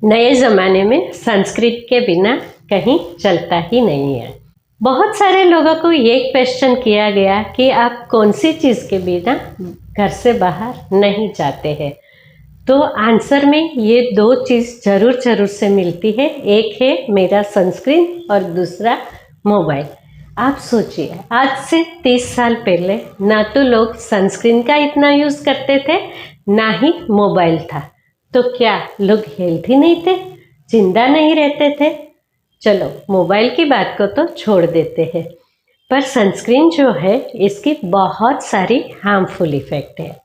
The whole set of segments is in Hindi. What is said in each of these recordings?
नए ज़माने में संस्कृत के बिना कहीं चलता ही नहीं है। बहुत सारे लोगों को ये क्वेश्चन किया गया कि आप कौन सी चीज़ के बिना घर से बाहर नहीं जाते हैं। तो आंसर में ये दो चीज़ ज़रूर से मिलती है। एक है मेरा सनस्क्रीन और दूसरा मोबाइल। आप सोचिए, आज से 30 साल पहले ना तो लोग सनस्क्रीन का इतना यूज़ करते थे, ना ही मोबाइल था। तो क्या लोग हेल्थी नहीं थे, जिंदा नहीं रहते थे? चलो मोबाइल की बात को तो छोड़ देते हैं, पर सनस्क्रीन जो है इसकी बहुत सारी हार्मफुल इफ़ेक्ट है।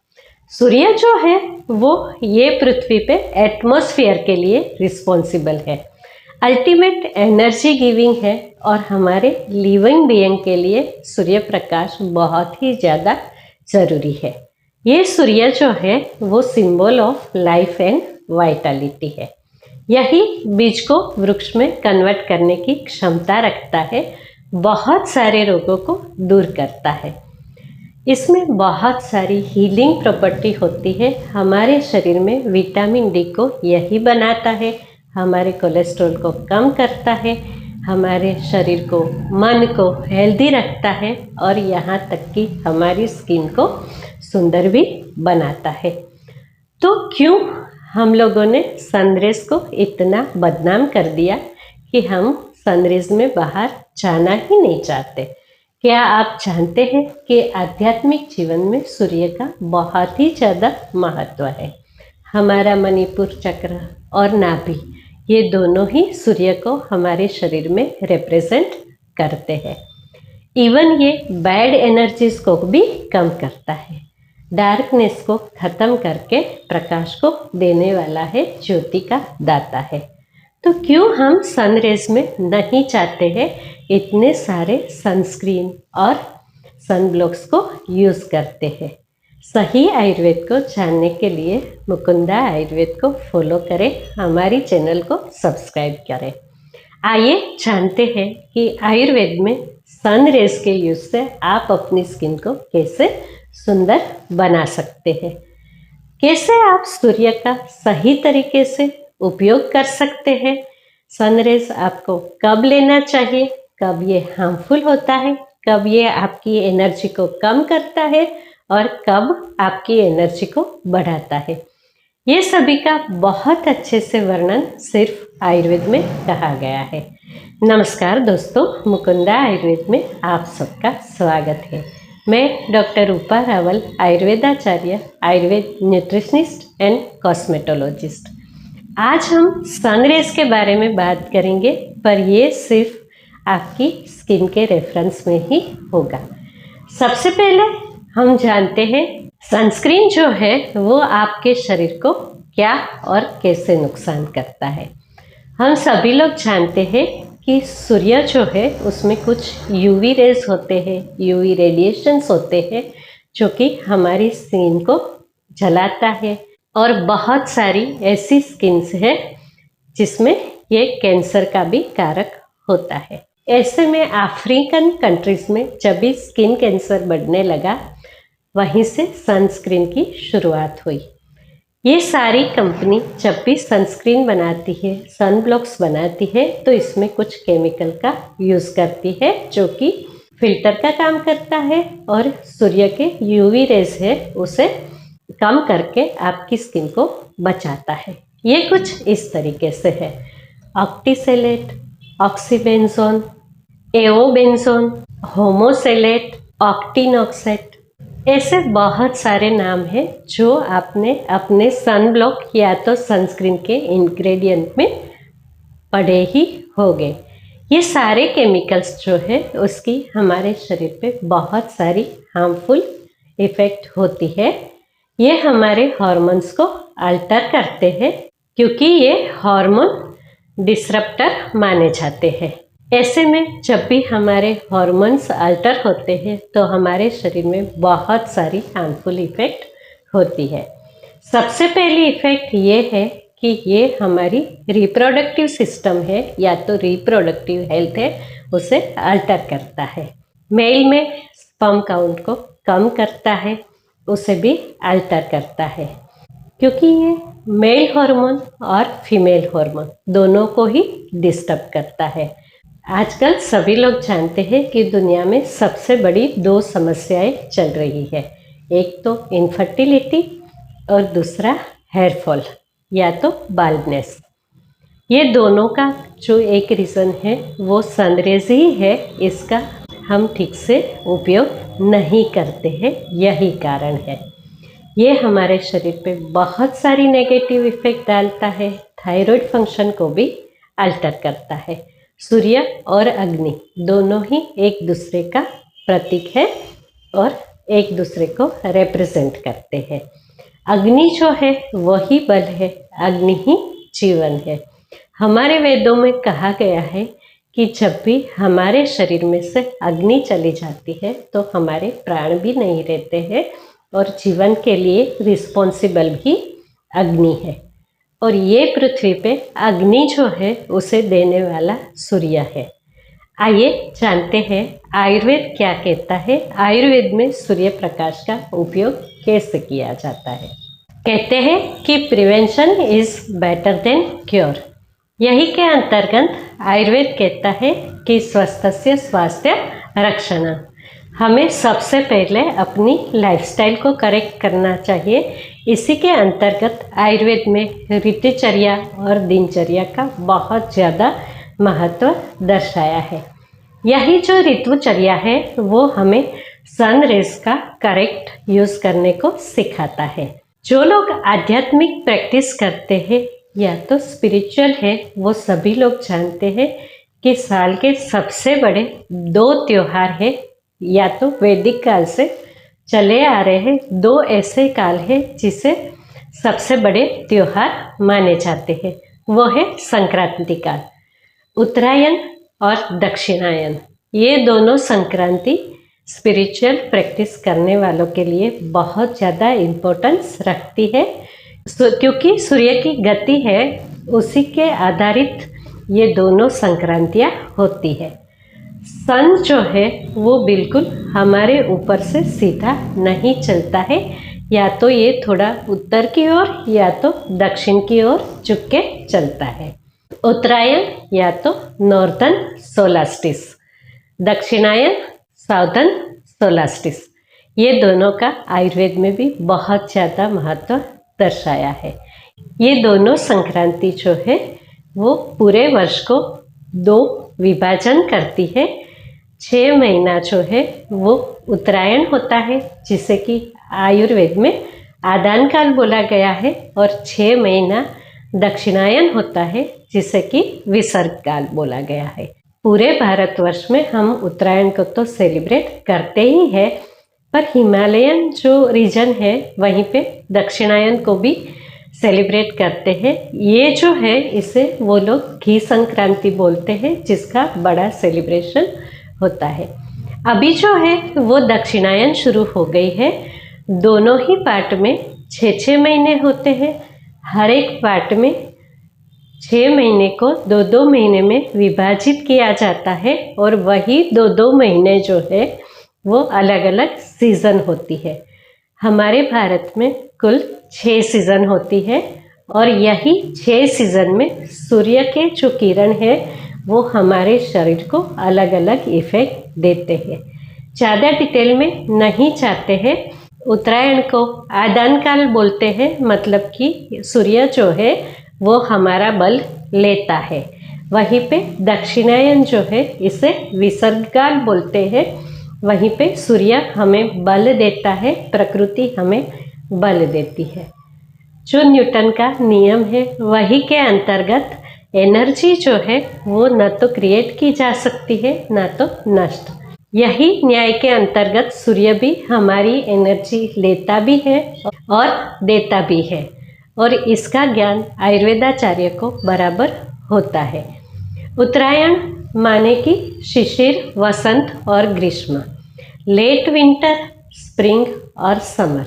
सूर्य जो है वो ये पृथ्वी पे एटमॉस्फेयर के लिए रिस्पॉन्सिबल है, अल्टीमेट एनर्जी गिविंग है, और हमारे लिविंग बीइंग के लिए सूर्य प्रकाश बहुत ही ज़्यादा ज़रूरी है। ये सूर्य जो है वो symbol of life and Vitality है। यही बीज को वृक्ष में कन्वर्ट करने की क्षमता रखता है, बहुत सारे रोगों को दूर करता है। इसमें बहुत सारी हीलिंग प्रॉपर्टी होती है। हमारे शरीर में विटामिन डी को यही बनाता है, हमारे कोलेस्ट्रॉल को कम करता है, हमारे शरीर को, मन को हेल्दी रखता है, और यहाँ तक कि हमारी स्किन को सुंदर भी बनाता है। तो क्यों हम लोगों ने सनरेज को इतना बदनाम कर दिया कि हम सनरेज में बाहर जाना ही नहीं चाहते? क्या आप जानते हैं कि आध्यात्मिक जीवन में सूर्य का बहुत ही ज़्यादा महत्व है? हमारा मणिपुर चक्र और नाभि, ये दोनों ही सूर्य को हमारे शरीर में रिप्रेजेंट करते हैं। इवन ये बैड एनर्जीज को भी कम करता है, डार्कनेस को ख़त्म करके प्रकाश को देने वाला है, ज्योति का दाता है। तो क्यों हम सनरेज में नहीं चाहते हैं इतने सारे सनस्क्रीन और सनब्लॉक्स को यूज़ करते हैं? सही आयुर्वेद को जानने के लिए मुकुंदा आयुर्वेद को फॉलो करें, हमारी चैनल को सब्सक्राइब करें। आइए जानते हैं कि आयुर्वेद में सनरेज के यूज़ से आप अपनी स्किन को कैसे सुंदर बना सकते हैं, कैसे आप सूर्य का सही तरीके से उपयोग कर सकते हैं, सनरेज आपको कब लेना चाहिए, कब ये हार्मफुल होता है, कब ये आपकी एनर्जी को कम करता है, और कब आपकी एनर्जी को बढ़ाता है। ये सभी का बहुत अच्छे से वर्णन सिर्फ आयुर्वेद में कहा गया है। नमस्कार दोस्तों, मुकुंदा आयुर्वेद में आप सबका स्वागत है। मैं डॉक्टर रूपा रावल, आयुर्वेदाचार्य, आयुर्वेद न्यूट्रिशनिस्ट एंड कॉस्मेटोलॉजिस्ट। आज हम सनरेज के बारे में बात करेंगे, पर ये सिर्फ आपकी स्किन के रेफरेंस में ही होगा। सबसे पहले हम जानते हैं सनस्क्रीन जो है वो आपके शरीर को क्या और कैसे नुकसान करता है। हम सभी लोग जानते हैं कि सूर्य जो है उसमें कुछ यूवी रेज होते हैं, यूवी रेडिएशंस होते हैं, जो कि हमारी स्किन को जलाता है, और बहुत सारी ऐसी स्किन्स है जिसमें ये कैंसर का भी कारक होता है। ऐसे में अफ्रीकन कंट्रीज़ में जब भी स्किन कैंसर बढ़ने लगा, वहीं से सनस्क्रीन की शुरुआत हुई। ये सारी कंपनी जब भी सनस्क्रीन बनाती है, सनब्लॉक्स बनाती है, तो इसमें कुछ केमिकल का यूज़ करती है, जो कि फिल्टर का काम करता है और सूर्य के यूवी रेज है उसे कम करके आपकी स्किन को बचाता है। ये कुछ इस तरीके से है: ऑक्टीसेलेट, ऑक्सीबेंजोन, एओबेंजोन, होमोसेलेट, ऑक्टिनोक्सेट, ऐसे बहुत सारे नाम हैं जो आपने अपने सनब्लॉक या तो सनस्क्रीन के इंग्रेडिएंट में पढ़े ही होंगे। ये सारे केमिकल्स जो है उसकी हमारे शरीर पे बहुत सारी हार्मफुल इफ़ेक्ट होती है। ये हमारे हार्मोन्स को अल्टर करते हैं, क्योंकि ये हार्मोन डिसरप्टर माने जाते हैं। ऐसे में जब भी हमारे हार्मोन्स अल्टर होते हैं तो हमारे शरीर में बहुत सारी हार्मफुल इफ़ेक्ट होती है। सबसे पहली इफ़ेक्ट ये है कि ये हमारी रिप्रोडक्टिव सिस्टम है या तो रिप्रोडक्टिव हेल्थ है, उसे अल्टर करता है। मेल में स्पर्म काउंट को कम करता है, उसे भी अल्टर करता है। क्योंकि ये मेल हार्मोन और फीमेल हार्मोन दोनों को ही डिस्टर्ब करता है। आजकल सभी लोग जानते हैं कि दुनिया में सबसे बड़ी 2 समस्याएं चल रही है, एक तो इनफर्टिलिटी और दूसरा हेयर फॉल या तो बाल्डनेस। ये दोनों का जो एक रीज़न है वो सनरेज ही है, इसका हम ठीक से उपयोग नहीं करते हैं, यही कारण है। ये हमारे शरीर पे बहुत सारी नेगेटिव इफ़ेक्ट डालता है, थायराइड फंक्शन को भी अल्टर करता है। सूर्य और अग्नि दोनों ही एक दूसरे का प्रतीक है और एक दूसरे को रिप्रेजेंट करते हैं। अग्नि जो है वही बल है, अग्नि ही जीवन है। हमारे वेदों में कहा गया है कि जब भी हमारे शरीर में से अग्नि चली जाती है तो हमारे प्राण भी नहीं रहते हैं और जीवन के लिए रिस्पॉन्सिबल भी अग्नि है। और ये पृथ्वी पे अग्नि जो है उसे देने वाला सूर्य है। आइए जानते हैं आयुर्वेद क्या कहता है, आयुर्वेद में सूर्य प्रकाश का उपयोग कैसे किया जाता है। कहते हैं कि prevention is better than cure. यही के अंतर्गत आयुर्वेद कहता है कि स्वस्थस्य स्वास्थ्य रक्षण। हमें सबसे पहले अपनी लाइफस्टाइल को करेक्ट करना चाहिए। इसी के अंतर्गत आयुर्वेद में ऋतुचर्या और दिनचर्या का बहुत ज़्यादा महत्व दर्शाया है। यही जो ऋतुचर्या है वो हमें सन रेज का करेक्ट यूज़ करने को सिखाता है। जो लोग आध्यात्मिक प्रैक्टिस करते हैं या तो स्पिरिचुअल है, वो सभी लोग जानते हैं कि साल के सबसे बड़े 2 त्योहार है, या तो वैदिक काल से चले आ रहे हैं 2 ऐसे काल हैं जिसे सबसे बड़े त्योहार माने जाते हैं। वो है संक्रांति काल, उत्तरायण और दक्षिणायन। ये दोनों संक्रांति स्पिरिचुअल प्रैक्टिस करने वालों के लिए बहुत ज़्यादा इम्पोर्टेंस रखती है, क्योंकि सूर्य की गति है उसी के आधारित ये दोनों संक्रांतियाँ होती है। सन जो है वो बिल्कुल हमारे ऊपर से सीधा नहीं चलता है, या तो ये थोड़ा उत्तर की ओर या तो दक्षिण की ओर झुक के चलता है। उत्तरायण या तो नॉर्दर्न सोलास्टिस, दक्षिणायन साउदर्न सोलास्टिस। ये दोनों का आयुर्वेद में भी बहुत ज़्यादा महत्व दर्शाया है। ये दोनों संक्रांति जो है वो पूरे वर्ष को 2 विभाजन करती है। 6 महीना जो है वो उत्तरायण होता है, जिसे कि आयुर्वेद में आदान काल बोला गया है, और 6 महीना दक्षिणायन होता है जिसे कि विसर्ग काल बोला गया है। पूरे भारतवर्ष में हम उत्तरायण को तो सेलिब्रेट करते ही है, पर हिमालयन जो रीजन है वहीं पे दक्षिणायन को भी सेलिब्रेट करते हैं। ये जो है इसे वो लोग घी संक्रांति बोलते हैं, जिसका बड़ा सेलिब्रेशन होता है। अभी जो है वो दक्षिणायन शुरू हो गई है। दोनों ही पार्ट में 6-6 महीने होते हैं। हर एक पार्ट में 6 महीने को 2-2 महीने में विभाजित किया जाता है, और वही 2-2 महीने जो है वो अलग अलग सीज़न होती है। हमारे भारत में कुल 6 सीज़न होती है, और यही 6 सीज़न में सूर्य के जो किरण है वो हमारे शरीर को अलग अलग इफ़ेक्ट देते हैं। ज़्यादा डिटेल में नहीं चाहते हैं। उत्तरायण को आदान काल बोलते हैं, मतलब कि सूर्य जो है वो हमारा बल लेता है। वहीं पे दक्षिणायन जो है इसे विसर्ग काल बोलते हैं। वहीं पे सूर्य हमें बल देता है, प्रकृति हमें बल देती है। जो न्यूटन का नियम है वही के अंतर्गत एनर्जी जो है वो न तो क्रिएट की जा सकती है न तो नष्ट। यही न्याय के अंतर्गत सूर्य भी हमारी एनर्जी लेता भी है और देता भी है, और इसका ज्ञान आयुर्वेदाचार्य को बराबर होता है। उत्तरायण माने कि शिशिर, वसंत और ग्रीष्म, लेट विंटर, स्प्रिंग और समर।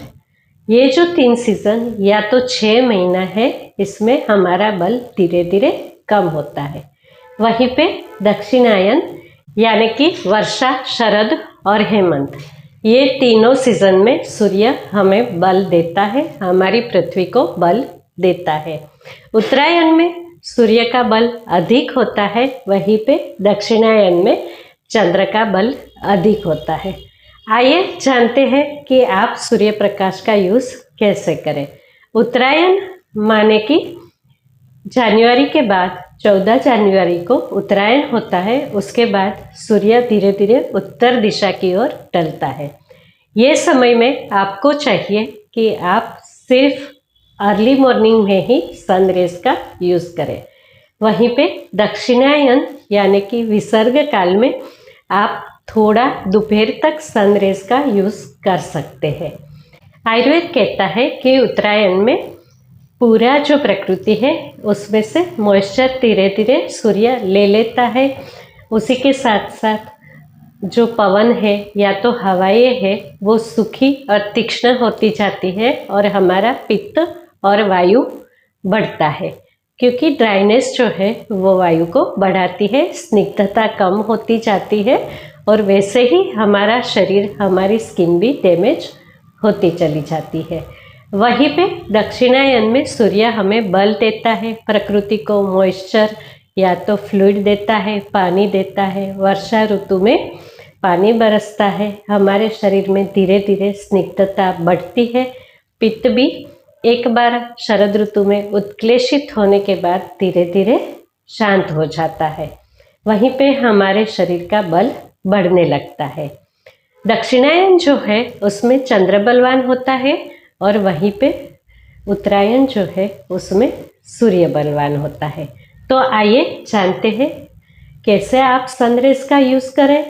ये जो 3 सीज़न या तो 6 महीना है, इसमें हमारा बल धीरे धीरे कम होता है। वहीं पे दक्षिणायन यानी कि वर्षा, शरद और हेमंत, ये तीनों सीजन में सूर्य हमें बल देता है, हमारी पृथ्वी को बल देता है। उत्तरायण में सूर्य का बल अधिक होता है, वहीं पे दक्षिणायन में चंद्र का बल अधिक होता है। आइए जानते हैं कि आप सूर्य प्रकाश का यूज़ कैसे करें। उत्तरायण माने कि जनवरी के बाद 14 जनवरी को उत्तरायण होता है, उसके बाद सूर्य धीरे धीरे उत्तर दिशा की ओर ढलता है। ये समय में आपको चाहिए कि आप सिर्फ अर्ली मॉर्निंग में ही सन रेज का यूज़ करें। वहीं पे दक्षिणायन यानी कि विसर्ग काल में आप थोड़ा दोपहर तक सन रेज का यूज़ कर सकते हैं। आयुर्वेद कहता है कि उत्तरायण में पूरा जो प्रकृति है उसमें से मॉइस्चर धीरे धीरे सूर्य ले लेता है। उसी के साथ साथ जो पवन है या तो हवाएं है वो सूखी और तीक्ष्ण होती जाती है और हमारा पित्त और वायु बढ़ता है, क्योंकि ड्राइनेस जो है वो वायु को बढ़ाती है, स्निग्धता कम होती जाती है और वैसे ही हमारा शरीर, हमारी स्किन भी डैमेज होती चली जाती है। वहीं पे दक्षिणायन में सूर्य हमें बल देता है, प्रकृति को मॉइस्चर या तो फ्लूइड देता है, पानी देता है। वर्षा ऋतु में पानी बरसता है, हमारे शरीर में धीरे धीरे स्निग्धता बढ़ती है। पित्त भी एक बार शरद ऋतु में उत्क्लेशित होने के बाद धीरे धीरे शांत हो जाता है। वहीं पे हमारे शरीर का बल बढ़ने लगता है। दक्षिणायन जो है उसमें चंद्र बलवान होता है और वहीं पे उत्तरायण जो है उसमें सूर्य बलवान होता है। तो आइए जानते हैं कैसे आप सनरेज का यूज़ करें,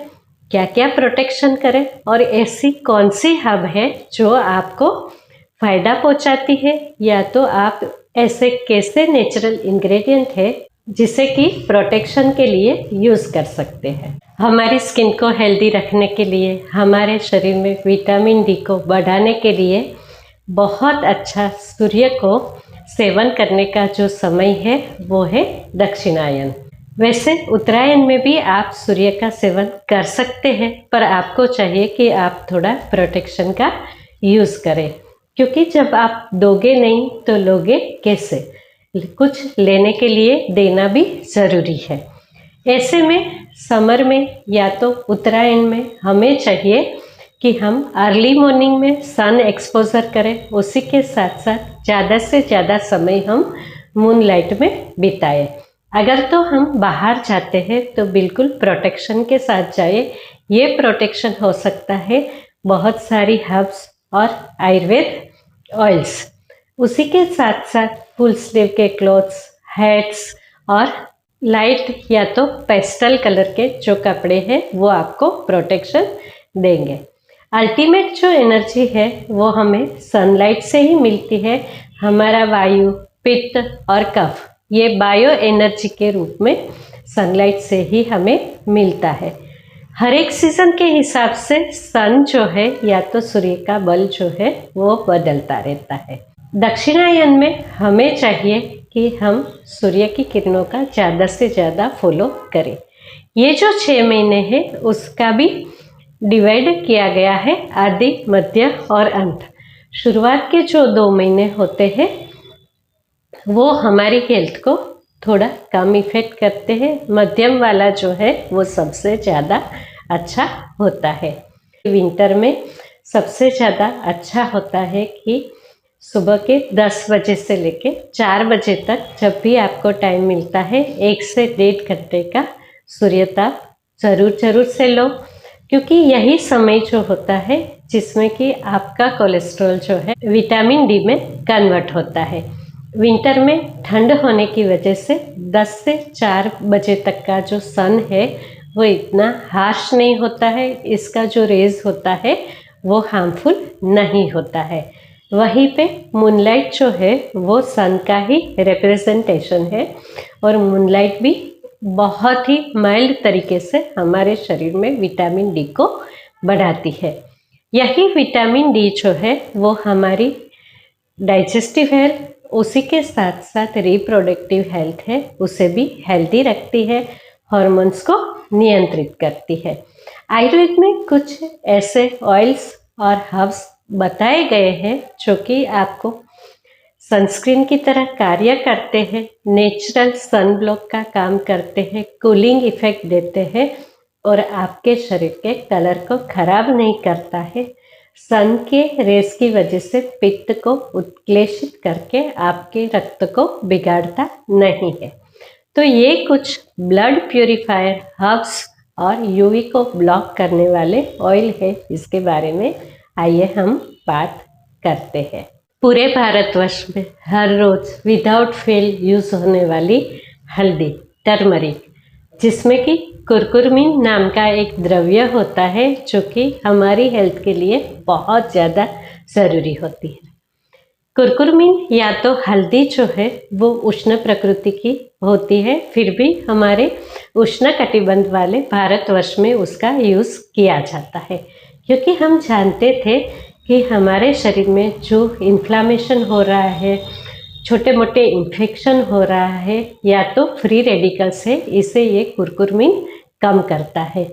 क्या क्या प्रोटेक्शन करें और ऐसी कौन सी हब है जो आपको फ़ायदा पहुंचाती है, या तो आप ऐसे कैसे नेचुरल इंग्रेडिएंट है जिसे कि प्रोटेक्शन के लिए यूज़ कर सकते हैं। हमारी स्किन को हेल्दी रखने के लिए, हमारे शरीर में विटामिन डी को बढ़ाने के लिए बहुत अच्छा सूर्य को सेवन करने का जो समय है वो है दक्षिणायन। वैसे उत्तरायण में भी आप सूर्य का सेवन कर सकते हैं, पर आपको चाहिए कि आप थोड़ा प्रोटेक्शन का यूज़ करें, क्योंकि जब आप दोगे नहीं तो लोगे कैसे। कुछ लेने के लिए देना भी ज़रूरी है। ऐसे में समर में या तो उत्तरायण में हमें चाहिए कि हम अर्ली मॉर्निंग में सन एक्सपोजर करें, उसी के साथ साथ ज़्यादा से ज़्यादा समय हम मूनलाइट में बिताएं। अगर तो हम बाहर जाते हैं तो बिल्कुल प्रोटेक्शन के साथ जाए। ये प्रोटेक्शन हो सकता है बहुत सारी हर्ब्स और आयुर्वेद ऑयल्स, उसी के साथ साथ फुल स्लीव के क्लॉथ्स, हैट्स और लाइट या तो पेस्टल कलर के जो कपड़े हैं वो आपको प्रोटेक्शन देंगे। अल्टीमेट जो एनर्जी है वो हमें सनलाइट से ही मिलती है। हमारा वायु, पित्त और कफ ये बायो एनर्जी के रूप में सनलाइट से ही हमें मिलता है। हर एक सीज़न के हिसाब से सन जो है या तो सूर्य का बल जो है वो बदलता रहता है। दक्षिणायन में हमें चाहिए कि हम सूर्य की किरणों का ज़्यादा से ज़्यादा फॉलो करें। ये जो 6 महीने हैं उसका भी डिवाइड किया गया है आदि, मध्य और अंत। शुरुआत के जो 2 महीने होते हैं वो हमारी हेल्थ को थोड़ा कम इफेक्ट करते हैं। मध्यम वाला जो है वो सबसे ज़्यादा अच्छा होता है। विंटर में सबसे ज़्यादा अच्छा होता है कि सुबह के 10 बजे से लेके 4 बजे तक जब भी आपको टाइम मिलता है 1 से 1.5 घंटे का सूर्यताप ज़रूर से लो, क्योंकि यही समय जो होता है जिसमें कि आपका कोलेस्ट्रॉल जो है विटामिन डी में कन्वर्ट होता है। विंटर में ठंड होने की वजह से 10 से 4 बजे तक का जो सन है वो इतना हार्श नहीं होता है, इसका जो रेज होता है वो हार्मफुल नहीं होता है। वहीं पे मूनलाइट जो है वो सन का ही रिप्रेजेंटेशन है और मूनलाइट भी बहुत ही माइल्ड तरीके से हमारे शरीर में विटामिन डी को बढ़ाती है। यही विटामिन डी जो है वो हमारी डाइजेस्टिव हेल्थ, उसी के साथ साथ रिप्रोडक्टिव हेल्थ है उसे भी हेल्दी रखती है, हार्मोन्स को नियंत्रित करती है। आयुर्वेद में कुछ ऐसे ऑयल्स और हर्ब्स बताए गए हैं जो कि आपको सनस्क्रीन की तरह कार्य करते हैं, नेचुरल सन ब्लॉक का काम करते हैं, कूलिंग इफेक्ट देते हैं और आपके शरीर के कलर को खराब नहीं करता है। सन के रेस की वजह से पित्त को उत्क्लेशित करके आपके रक्त को बिगाड़ता नहीं है। तो ये कुछ ब्लड प्यूरिफायर हर्ब्स और यूवी को ब्लॉक करने वाले ऑयल है, इसके बारे में आइए हम बात करते हैं। पूरे भारतवर्ष में हर रोज विदाउट फेल यूज होने वाली हल्दी, टर्मरिक, जिसमें कि कुरकुरमीन नाम का एक द्रव्य होता है जो कि हमारी हेल्थ के लिए बहुत ज़्यादा ज़रूरी होती है। कुरकुरमीन या तो हल्दी जो है वो उष्ण प्रकृति की होती है, फिर भी हमारे उष्ण कटिबंध वाले भारतवर्ष में उसका यूज़ किया जाता है, क्योंकि हम जानते थे कि हमारे शरीर में जो इन्फ्लामेशन हो रहा है, छोटे मोटे इन्फेक्शन हो रहा है या तो फ्री रेडिकल्स है, इसे ये कुरकुरमीन कम करता है।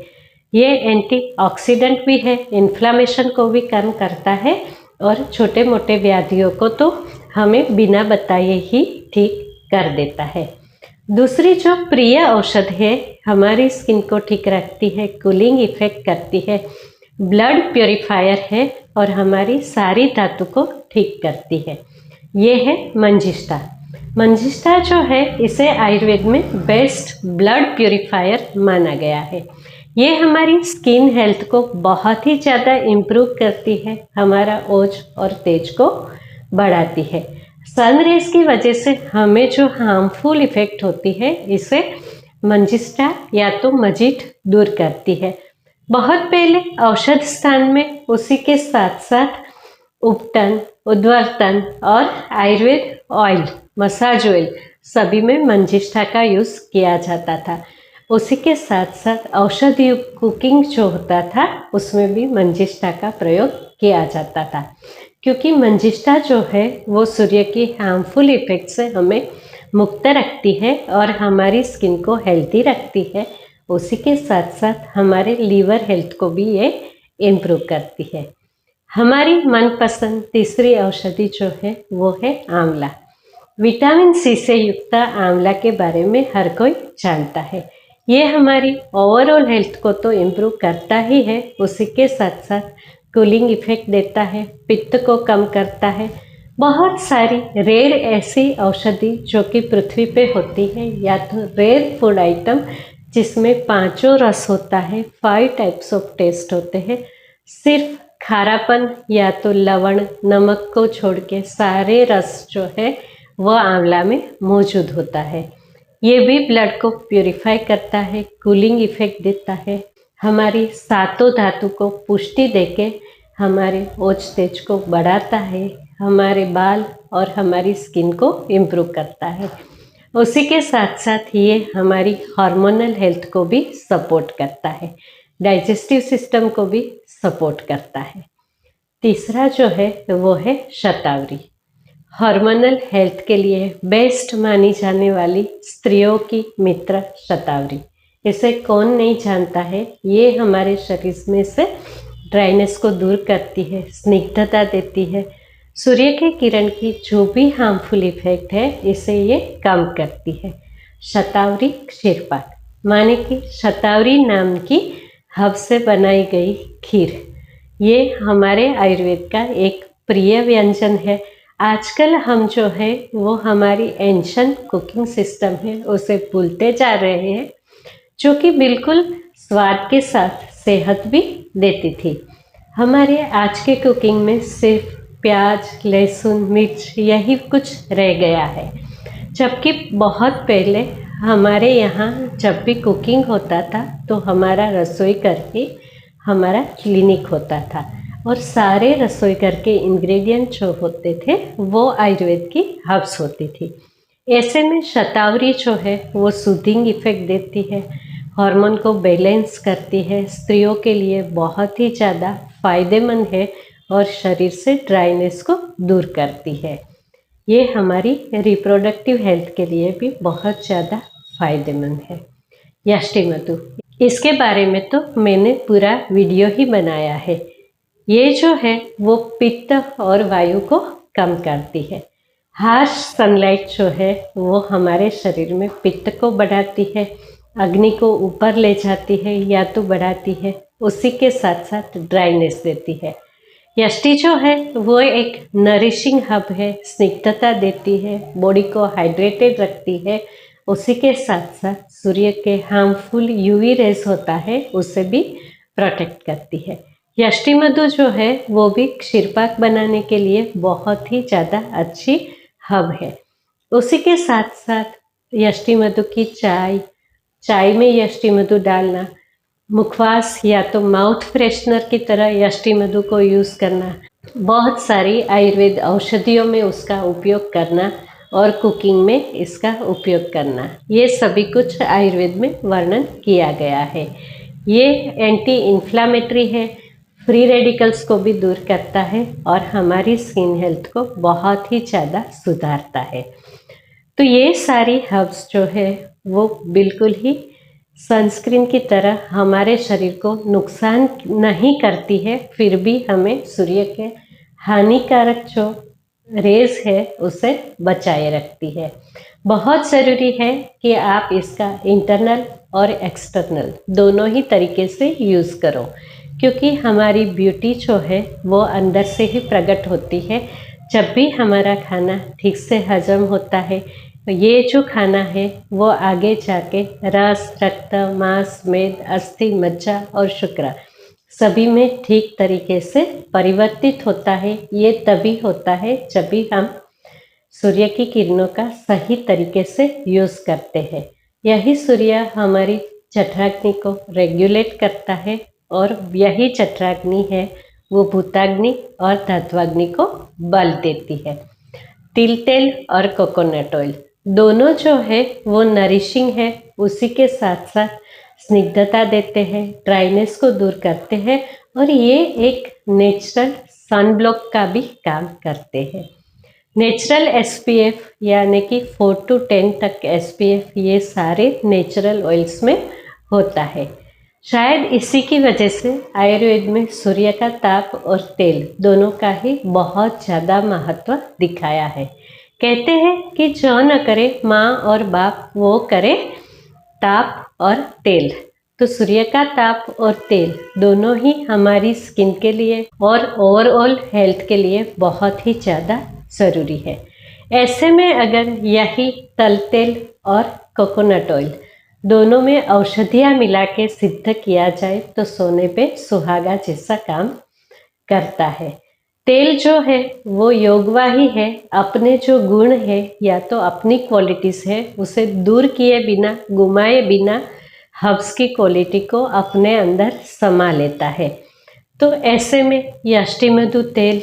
ये एंटीऑक्सीडेंट भी है, इन्फ्लामेशन को भी कम करता है और छोटे मोटे व्याधियों को तो हमें बिना बताए ही ठीक कर देता है। दूसरी जो प्रिय औषध है, हमारी स्किन को ठीक रखती है, कूलिंग इफेक्ट करती है, ब्लड प्योरीफायर है और हमारी सारी धातु को ठीक करती है, ये है मंजिष्ठा। मंजिष्ठा जो है इसे आयुर्वेद में बेस्ट ब्लड प्योरीफायर माना गया है। ये हमारी स्किन हेल्थ को बहुत ही ज़्यादा इम्प्रूव करती है, हमारा ओज और तेज को बढ़ाती है। सन रेज की वजह से हमें जो हार्मफुल इफेक्ट होती है, इसे मंजिष्ठा या तो मजीठ दूर करती है। बहुत पहले औषध स्थान में उसी के साथ साथ उपटन, उद्वर्तन और आयुर्वेद ऑयल, मसाज ऑयल सभी में मंजिष्ठा का यूज़ किया जाता था। उसी के साथ साथ औषधि कुकिंग जो होता था उसमें भी मंजिष्ठा का प्रयोग किया जाता था, क्योंकि मंजिष्ठा जो है वो सूर्य की हार्मफुल इफेक्ट से हमें मुक्त रखती है और हमारी स्किन को हेल्दी रखती है। उसी के साथ साथ हमारे लीवर हेल्थ को भी ये इम्प्रूव करती है। हमारी मनपसंद तीसरी औषधि जो है वो है आंवला। विटामिन सी से युक्त आंवला के बारे में हर कोई जानता है। ये हमारी ओवरऑल हेल्थ को तो इम्प्रूव करता ही है, उसी के साथ साथ कूलिंग इफेक्ट देता है, पित्त को कम करता है। बहुत सारी रेयर ऐसी औषधि जो कि पृथ्वी पे होती है, या तो रेयर फूड आइटम जिसमें 5 रस होता है, 5 टाइप्स ऑफ टेस्ट होते हैं, सिर्फ खारापन या तो लवण, नमक को छोड़ के सारे रस जो है वह आंवला में मौजूद होता है। ये भी ब्लड को प्यूरिफाई करता है, कूलिंग इफेक्ट देता है, हमारी सातों धातु को पुष्टि देके हमारे ओज तेज को बढ़ाता है, हमारे बाल और हमारी स्किन को इम्प्रूव करता है। उसी के साथ साथ ये हमारी हार्मोनल हेल्थ को भी सपोर्ट करता है, डाइजेस्टिव सिस्टम को भी सपोर्ट करता है। तीसरा जो है वो है शतावरी। हार्मोनल हेल्थ के लिए बेस्ट मानी जाने वाली स्त्रियों की मित्र शतावरी, इसे कौन नहीं जानता है। ये हमारे शरीर में से ड्राइनेस को दूर करती है, स्निग्धता देती है, सूर्य के किरण की जो भी हार्मफुल इफेक्ट है इसे ये कम करती है। शतावरी क्षीरपाक, माने कि शतावरी नाम की हब से बनाई गई खीर, ये हमारे आयुर्वेद का एक प्रिय व्यंजन है। आजकल हम जो है वो हमारी एंशिएंट कुकिंग सिस्टम है उसे भूलते जा रहे हैं, जो कि बिल्कुल स्वाद के साथ सेहत भी देती थी। हमारे आज के कुकिंग में सिर्फ प्याज, लहसुन, मिर्च यही कुछ रह गया है, जबकि बहुत पहले हमारे यहाँ जब भी कुकिंग होता था तो हमारा रसोई घर ही हमारा क्लिनिक होता था और सारे रसोई घर के इंग्रेडिएंट जो होते थे वो आयुर्वेद की हर्ब्स होती थी। ऐसे में शतावरी जो है वो सूदिंग इफेक्ट देती है, हार्मोन को बैलेंस करती है, स्त्रियों के लिए बहुत ही ज़्यादा फायदेमंद है और शरीर से ड्राइनेस को दूर करती है। ये हमारी रिप्रोडक्टिव हेल्थ के लिए भी बहुत ज़्यादा फायदेमंद है। यष्टि मधु, इसके बारे में तो मैंने पूरा वीडियो ही बनाया है। ये जो है वो पित्त और वायु को कम करती है। हार्श सनलाइट जो है वो हमारे शरीर में पित्त को बढ़ाती है, अग्नि को ऊपर ले जाती है या तो बढ़ाती है, उसी के साथ साथ ड्राइनेस देती है। यष्टि जो है वो एक नरिशिंग हब है, स्निग्धता देती है, बॉडी को हाइड्रेटेड रखती है, उसी के साथ साथ सूर्य के हार्मफुल यूवी रेज होता है उसे भी प्रोटेक्ट करती है। यष्टि मधु जो है वो भी क्षीरपाक बनाने के लिए बहुत ही ज़्यादा अच्छी हब है। उसी के साथ साथ यष्टि मधु की चाय में यष्टि मधु डालना, मुखवास या तो माउथ फ्रेशनर की तरह यष्टि मधु को यूज़ करना, बहुत सारी आयुर्वेद औषधियों में उसका उपयोग करना और कुकिंग में इसका उपयोग करना, ये सभी कुछ आयुर्वेद में वर्णन किया गया है। ये एंटी इन्फ्लामेटरी है, फ्री रेडिकल्स को भी दूर करता है और हमारी स्किन हेल्थ को बहुत ही ज़्यादा सुधारता है। तो ये सारी हर्ब्स जो है वो बिल्कुल ही सनस्क्रीन की तरह हमारे शरीर को नुकसान नहीं करती है, फिर भी हमें सूर्य के हानिकारक जो रेज है उसे बचाए रखती है। बहुत ज़रूरी है कि आप इसका इंटरनल और एक्सटर्नल दोनों ही तरीके से यूज़ करो, क्योंकि हमारी ब्यूटी जो है वो अंदर से ही प्रकट होती है। जब भी हमारा खाना ठीक से हजम होता है, ये जो खाना है वो आगे जाके रस, रक्त, मांस, मेद, अस्थि, मज्जा और शुक्र सभी में ठीक तरीके से परिवर्तित होता है। ये तभी होता है जब भी हम सूर्य की किरणों का सही तरीके से यूज़ करते हैं। यही सूर्य हमारी जठराग्नि को रेगुलेट करता है और यही जठराग्नि है वो भूताग्नि और तत्वाग्नि को बल देती है। तिल तेल और कोकोनट ऑयल दोनों जो है वो नरिशिंग है, उसी के साथ साथ स्निग्धता देते हैं, ड्राइनेस को दूर करते हैं और ये एक नेचुरल सन ब्लॉक का भी काम करते हैं। नेचुरल SPF यानी कि 4 to 10 तक SPF ये सारे नेचुरल ऑयल्स में होता है। शायद इसी की वजह से आयुर्वेद में सूर्य का ताप और तेल दोनों का ही बहुत ज़्यादा महत्व दिखाया है। कहते हैं कि जो न करे माँ और बाप वो करे ताप और तेल। तो सूर्य का ताप और तेल दोनों ही हमारी स्किन के लिए और ओवरऑल हेल्थ के लिए बहुत ही ज़्यादा ज़रूरी है। ऐसे में अगर यही तल तेल और कोकोनट ऑयल दोनों में औषधियाँ मिला के सिद्ध किया जाए तो सोने पे सुहागा जैसा काम करता है। तेल जो है वो योगवाही है, अपने जो गुण है या तो अपनी क्वालिटीज़ है उसे दूर किए बिना, गुमाए बिना हर्ब्स की क्वालिटी को अपने अंदर समा लेता है। तो ऐसे में यष्टि मधु तेल,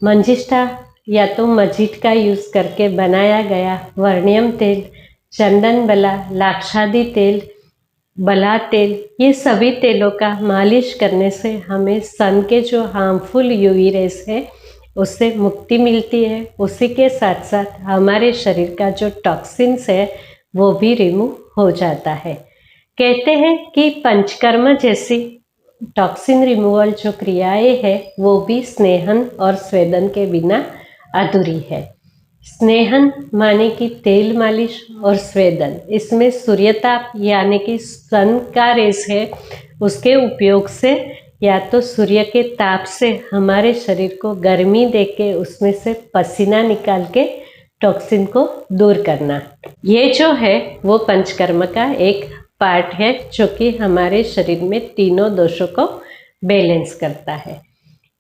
मंजिष्ठा या तो मजीठ का यूज़ करके बनाया गया वर्णियम तेल, चंदन बला, लाक्षादी तेल, बला तेल, ये सभी तेलों का मालिश करने से हमें सन के जो हार्मफुल यूवी रेस है उससे मुक्ति मिलती है। उसी के साथ साथ हमारे शरीर का जो टॉक्सिन्स है वो भी रिमूव हो जाता है। कहते हैं कि पंचकर्म जैसी टॉक्सिन रिमूवल जो क्रियाएं है वो भी स्नेहन और स्वेदन के बिना अधूरी है। स्नेहन माने कि तेल मालिश और स्वेदन, इसमें सूर्यताप यानी कि सन का रेस है, उसके उपयोग से या तो सूर्य के ताप से हमारे शरीर को गर्मी देके उसमें से पसीना निकाल के टॉक्सिन को दूर करना, ये जो है वो पंचकर्म का एक पार्ट है जो कि हमारे शरीर में तीनों दोषों को बैलेंस करता है।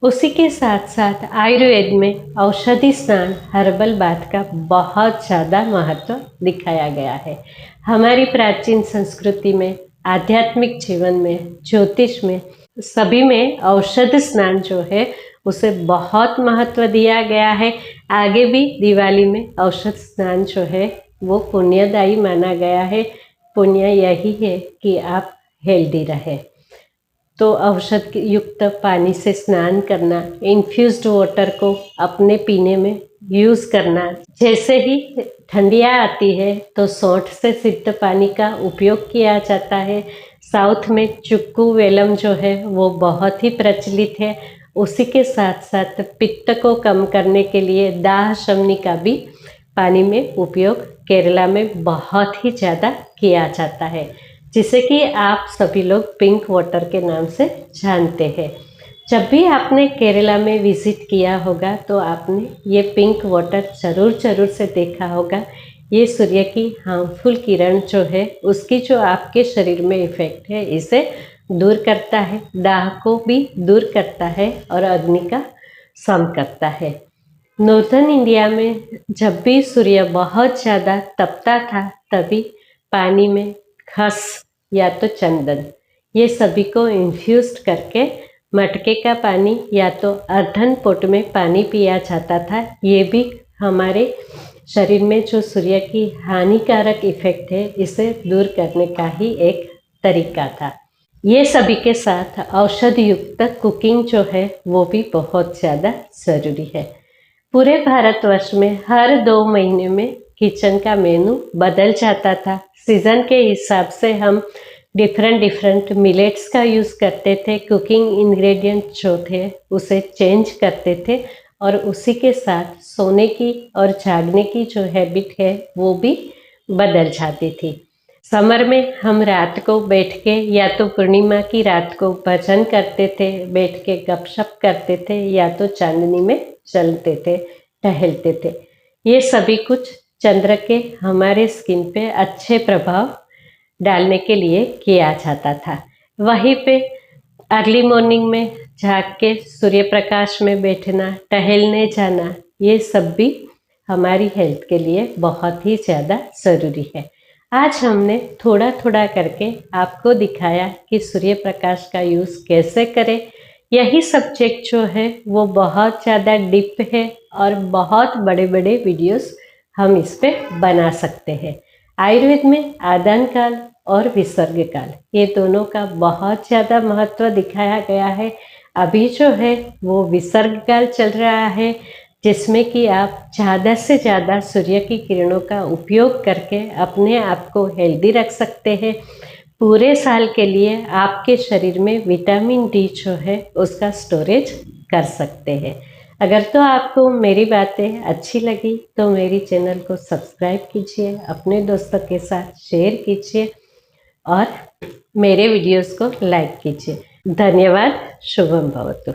उसी के साथ साथ आयुर्वेद में औषधि स्नान, हर्बल बाथ का बहुत ज़्यादा महत्व दिखाया गया है। हमारी प्राचीन संस्कृति में, आध्यात्मिक जीवन में, ज्योतिष में, सभी में औषध स्नान जो है उसे बहुत महत्व दिया गया है। आगे भी दिवाली में औषध स्नान जो है वो पुण्यदायी माना गया है। पुण्य यही है कि आप हेल्दी रहें। तो औषध युक्त पानी से स्नान करना, इन्फ्यूज्ड वाटर को अपने पीने में यूज़ करना, जैसे ही ठंडियाँ आती है तो सौंठ से सिद्ध पानी का उपयोग किया जाता है। साउथ में चुक्कू वेलम जो है वो बहुत ही प्रचलित है। उसी के साथ साथ पित्त को कम करने के लिए दाह शमनी का भी पानी में उपयोग केरला में बहुत ही ज़्यादा किया जाता है, जिसे कि आप सभी लोग पिंक वाटर के नाम से जानते हैं। जब भी आपने केरला में विज़िट किया होगा तो आपने ये पिंक वाटर ज़रूर से देखा होगा। ये सूर्य की हार्मफुल किरण जो है उसकी जो आपके शरीर में इफ़ेक्ट है इसे दूर करता है, दाह को भी दूर करता है और अग्नि का शम करता है। नॉर्थन इंडिया में जब भी सूर्य बहुत ज़्यादा तपता था तभी पानी में खस या तो चंदन ये सभी को इन्फ्यूज़ करके मटके का पानी या तो अर्धन पोट में पानी पिया जाता था। ये भी हमारे शरीर में जो सूर्य की हानिकारक इफ़ेक्ट है इसे दूर करने का ही एक तरीका था। ये सभी के साथ औषध युक्त कुकिंग जो है वो भी बहुत ज़्यादा ज़रूरी है। पूरे भारतवर्ष में हर 2 महीने में किचन का मेनू बदल जाता था। सीज़न के हिसाब से हम डिफरेंट मिलेट्स का यूज़ करते थे। कुकिंग इंग्रेडिएंट जो थे उसे चेंज करते थे और उसी के साथ सोने की और जागने की जो हैबिट है वो भी बदल जाती थी। समर में हम रात को बैठ के या तो पूर्णिमा की रात को भजन करते थे, बैठ के गपशप करते थे या तो चांदनी में चलते थे, टहलते थे। ये सभी कुछ चंद्र के हमारे स्किन पे अच्छे प्रभाव डालने के लिए किया जाता था। वहीं पे अर्ली मॉर्निंग में जाग के सूर्य प्रकाश में बैठना, टहलने जाना, ये सब भी हमारी हेल्थ के लिए बहुत ही ज़्यादा ज़रूरी है। आज हमने थोड़ा करके आपको दिखाया कि सूर्य प्रकाश का यूज़ कैसे करें। यही सब्जेक्ट जो है वो बहुत ज़्यादा डीप है और बहुत बड़े वीडियोस हम इस पे बना सकते हैं। आयुर्वेद में आदान काल और विसर्ग काल ये दोनों का बहुत ज़्यादा महत्व दिखाया गया है। अभी जो है वो विसर्ग काल चल रहा है, जिसमें कि आप ज़्यादा से ज़्यादा सूर्य की किरणों का उपयोग करके अपने आप को हेल्दी रख सकते हैं। पूरे साल के लिए आपके शरीर में विटामिन डी जो है उसका स्टोरेज कर सकते हैं। अगर तो आपको मेरी बातें अच्छी लगी तो मेरी चैनल को सब्सक्राइब कीजिए, अपने दोस्तों के साथ शेयर कीजिए और मेरे वीडियोस को लाइक कीजिए। धन्यवाद। शुभम भवतु।